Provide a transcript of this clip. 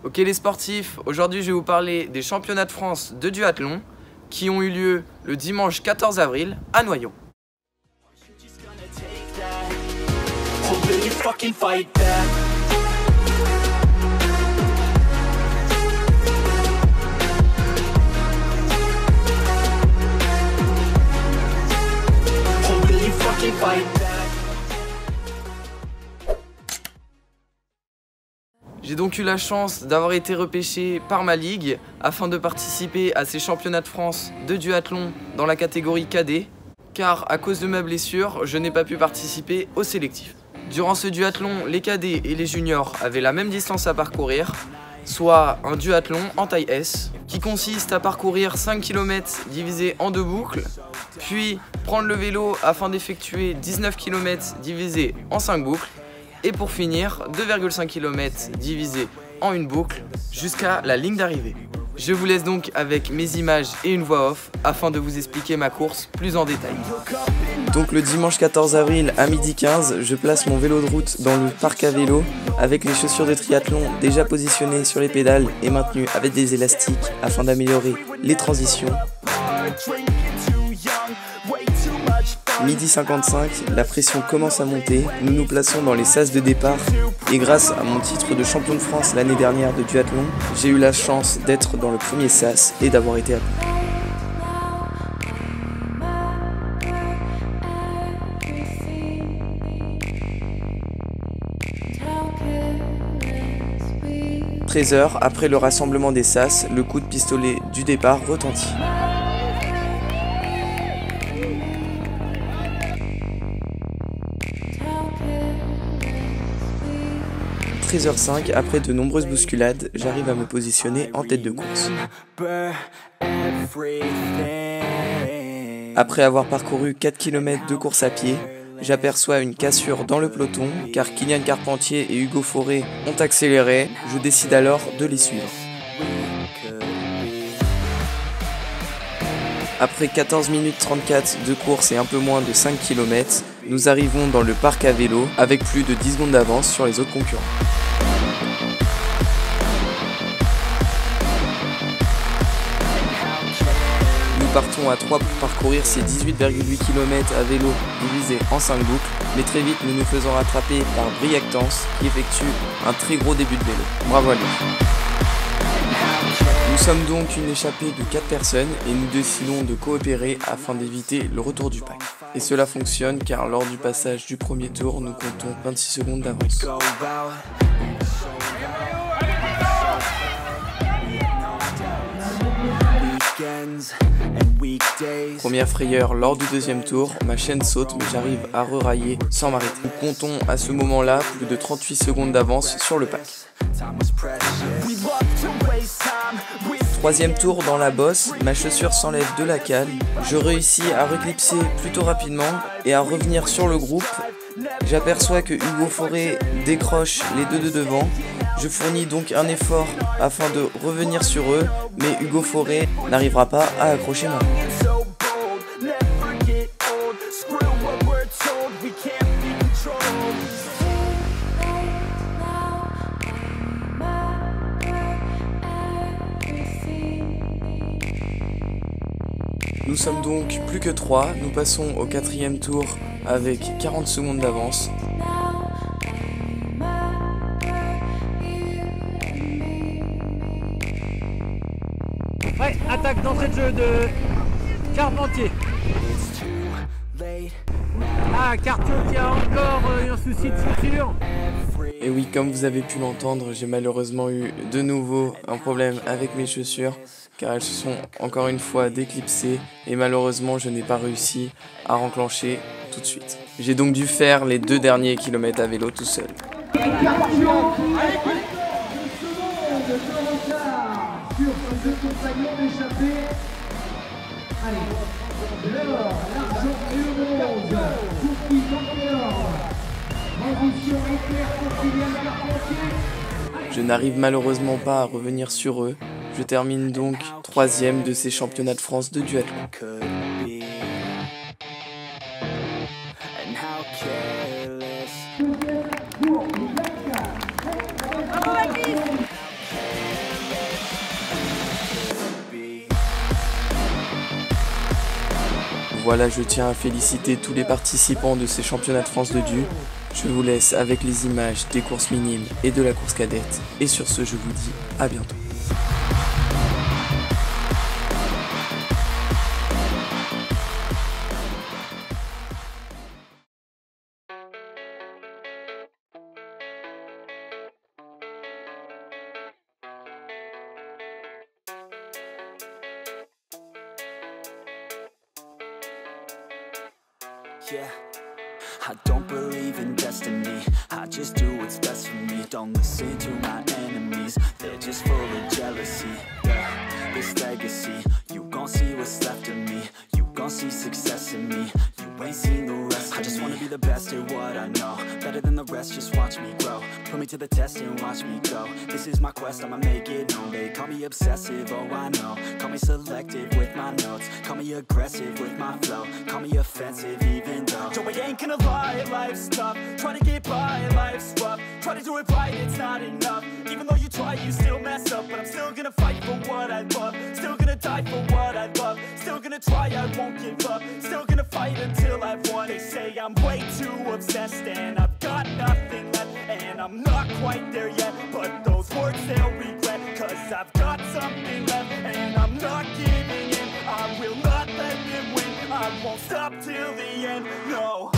Ok les sportifs, aujourd'hui je vais vous parler des championnats de France de duathlon qui ont eu lieu le dimanche 14 avril à Noyon. J'ai donc eu la chance d'avoir été repêché par ma ligue afin de participer à ces championnats de France de duathlon dans la catégorie cadet, car à cause de ma blessure, je n'ai pas pu participer au sélectif. Durant ce duathlon, les cadets et les juniors avaient la même distance à parcourir, soit un duathlon en taille S, qui consiste à parcourir 5 km divisé en 2 boucles, puis prendre le vélo afin d'effectuer 19 km divisé en 5 boucles, et pour finir, 2,5 km divisé en une boucle jusqu'à la ligne d'arrivée. Je vous laisse donc avec mes images et une voix off afin de vous expliquer ma course plus en détail. Donc le dimanche 14 avril à 12h15, je place mon vélo de route dans le parc à vélo avec les chaussures de triathlon déjà positionnées sur les pédales et maintenues avec des élastiques afin d'améliorer les transitions. 12h55, la pression commence à monter, nous nous plaçons dans les sas de départ et grâce à mon titre de champion de France l'année dernière de duathlon, j'ai eu la chance d'être dans le premier sas et d'avoir été appelé. « 13h, après le rassemblement des sas, le coup de pistolet du départ retentit. 13h05, après de nombreuses bousculades, j'arrive à me positionner en tête de course. Après avoir parcouru 4 km de course à pied, j'aperçois une cassure dans le peloton, car Kylian Carpentier et Hugo Fauré ont accéléré, je décide alors de les suivre. Après 14 minutes 34 de course et un peu moins de 5 km, nous arrivons dans le parc à vélo avec plus de 10 secondes d'avance sur les autres concurrents. Nous partons à 3 pour parcourir ces 18,8 km à vélo divisés en 5 boucles, mais très vite nous nous faisons rattraper par Briactance qui effectue un très gros début de vélo. Bravo à lui. Nous sommes donc une échappée de 4 personnes et nous décidons de coopérer afin d'éviter le retour du pack. Et cela fonctionne car lors du passage du premier tour, nous comptons 26 secondes d'avance. Première frayeur lors du deuxième tour, ma chaîne saute mais j'arrive à rerailler sans m'arrêter. Nous comptons à ce moment-là plus de 38 secondes d'avance sur le pack. Troisième tour dans la bosse, ma chaussure s'enlève de la cale, je réussis à reclipser plutôt rapidement et à revenir sur le groupe. J'aperçois que Hugo Fauré décroche les deux de devant, je fournis donc un effort afin de revenir sur eux, mais Hugo Fauré n'arrivera pas à accrocher ma main. Nous sommes donc plus que 3, nous passons au 4e tour avec 40 secondes d'avance. Ouais, attaque d'entrée de jeu de Carpentier. Ah, Carpentier qui a encore un souci de chaussure. Et oui, comme vous avez pu l'entendre, j'ai malheureusement eu de nouveau un problème avec mes chaussures car elles se sont encore une fois déclipsées et malheureusement je n'ai pas réussi à renclencher tout de suite. J'ai donc dû faire les 2 derniers kilomètres à vélo tout seul. Je n'arrive malheureusement pas à revenir sur eux. Je termine donc 3e de ces championnats de France de duathlon. Voilà, je tiens à féliciter tous les participants de ces championnats de France de DU. Je vous laisse avec les images des courses minimes et de la course cadette. Et sur ce, je vous dis à bientôt. Yeah, I don't believe in destiny, I just do what's best for me. Don't listen to my enemies, they're just full of jealousy. Yeah, this legacy, you gon' see what's left of me. You gon' see success in me, you ain't seen the rest of me. I just wanna be the best at what I know, better than the rest, just watch me grow. Put me to the test and watch me go. This is my quest, I'ma make it known. They call me obsessive, oh I know. Call me selective with my notes, call me aggressive with my flow. Call me offensive even though Joe, I ain't gonna lie, life's tough. Try to get by, life's rough. Try to do it right, it's not enough. Even though you try, you still mess up. But I'm still gonna fight for what I love. Still gonna die for what I love. Still gonna try, I won't give up. Still gonna fight until I've won. They say I'm way too obsessed and I've got nothing left. And I'm not quite there yet, but those words they'll regret. Cause I've got something left and I'm not giving in. I will not let them win, I won't stop till the end, no.